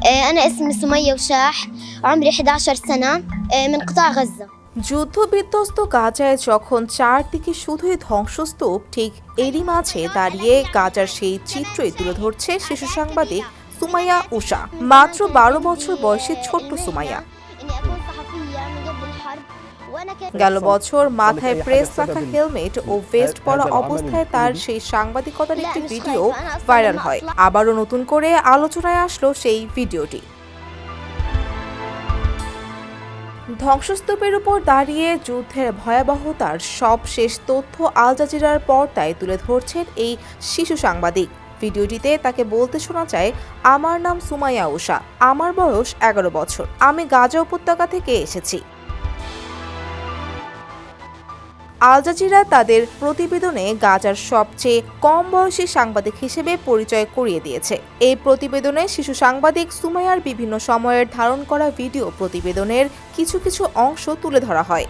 أنا اسمي سمية وشاح عمري 11 سنة من قطاع غزة যুদ্ধবিধ্বস্ত গাজায় যখন চারদিকে শুধুই ধ্বংসস্তূপ, ঠিক এরই মাঝে দাঁড়িয়ে গাজার সেই চিত্রই তুলে ধরছে শিশু সাংবাদিক সুমাইয়া উষা। মাত্র 12 বছর বয়সী ছোট্ট সুমাইয়া গেল বছর মাথায় প্রেস রাখা হেলমেট ও ভেস্ট পরা অবস্থায় তার সেই সাংবাদিকতার একটি ভিডিও ভাইরাল হয়। আবারও নতুন করে আলোচনায় আসলো সেই ভিডিওটি। ধ্বংসস্তূপের উপর দাঁড়িয়ে যুদ্ধের ভয়াবহতার সব শেষ তথ্য আল জাজিরার পর্দায় তুলে ধরছেন এই শিশু সাংবাদিক। ভিডিওটিতে তাকে বলতে শোনা যায়, আমার নাম সুমাইয়া উষা, আমার বয়স 11 বছর, আমি গাজা উপত্যকা থেকে এসেছি। আল জাজিরা তাদের প্রতিবেদনে গাজার সবচেয়ে কম বয়সী সাংবাদিক হিসেবে পরিচয় করিয়ে দিয়েছে। এই প্রতিবেদনে শিশু সাংবাদিক সুমাইয়ার বিভিন্ন সময়ের ধারণ করা ভিডিও প্রতিবেদনের কিছু কিছু অংশ তুলে ধরা হয়।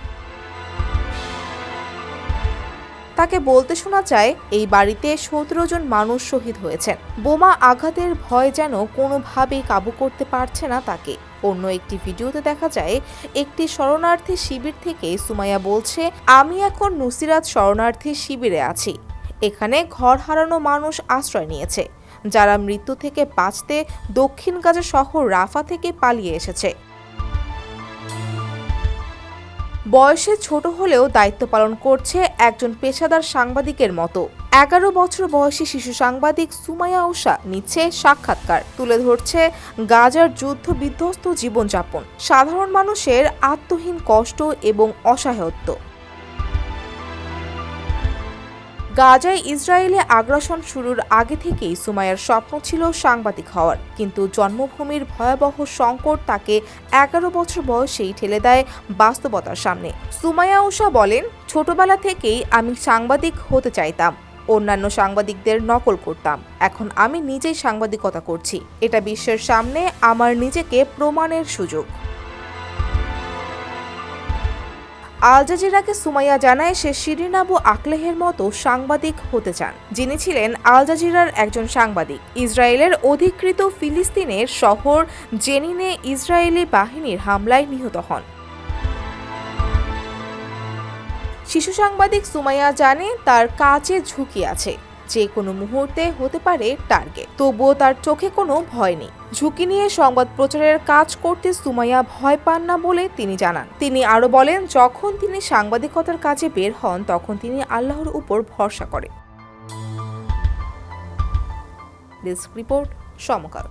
তাকে বলতে শোনা যায়, এই বাড়িতে 17 জন মানুষ শহীদ হয়েছেন। বোমা আঘাতের ভয় যেন কোনোভাবেই কাবু করতে পারছে না তাকে। অন্য একটি ভিডিওতে দেখা যায়, একটি শরণার্থী শিবির থেকে সুমাইয়া বলছে, আমি এখন নুসিরাত শরণার্থী শিবিরে আছি। এখানে ঘর হারানো মানুষ আশ্রয় নিয়েছে, যারা মৃত্যু থেকে বাঁচতে দক্ষিণ গাজা শহর রাফা থেকে পালিয়ে এসেছে। বয়সে ছোট হলেও দায়িত্ব পালন করছে একজন পেশাদার সাংবাদিকের মতো। 11 বছর বয়সী শিশু সাংবাদিক সুমাইয়া উষা নিচ্ছে সাক্ষাৎকার, তুলে ধরছে গাজার যুদ্ধ বিধ্বস্ত জীবনযাপন, সাধারণ মানুষের আত্মহীন কষ্ট এবং অসহায়ত্ব। গাজায় ইসরায়েলে আগ্রাসন শুরুর আগে থেকেই সুমাইয়ার স্বপ্ন ছিল সাংবাদিক হওয়ার, কিন্তু জন্মভূমির ভয়াবহ সংকট তাকে 11 বছর বয়সেই ঠেলে দেয় বাস্তবতার সামনে। সুমাইয়া উষা বলেন, ছোটবেলা থেকেই আমি সাংবাদিক হতে চাইতাম, অন্যান্য সাংবাদিকদের নকল করতাম। এখন আমি নিজেই সাংবাদিকতা করছি, এটা বিশ্বের সামনে আমার নিজেকে প্রমাণের সুযোগ। আল জাজিরাকে সুমাইয়া জানায়, সে শিরিন আবু আকলেহের মতো সাংবাদিক হতে চান, যিনি ছিলেন আল জাজিরার একজন সাংবাদিক। ইসরায়েলের অধিকৃত ফিলিস্তিনের শহর জেনিনে ইসরায়েলি বাহিনীর হামলায় নিহত হন। শিশু সাংবাদিক সুমাইয়া জানে তার কাজে ঝুঁকি আছে, যে কোনো মুহূর্তে হতে পারে টার্গেট। তবুও তার চোখে কোনো ভয় নেই। ঝুঁকি নিয়ে সংবাদ প্রচারের কাজ করতে সুমাইয়া ভয় পান না বলে তিনি জানান। তিনি আরো বলেন, যখন তিনি সাংবাদিকতার কাজে বের হন তখন তিনি আল্লাহর উপর ভরসা করেন। ডেস্ক রিপোর্ট, সমকাল।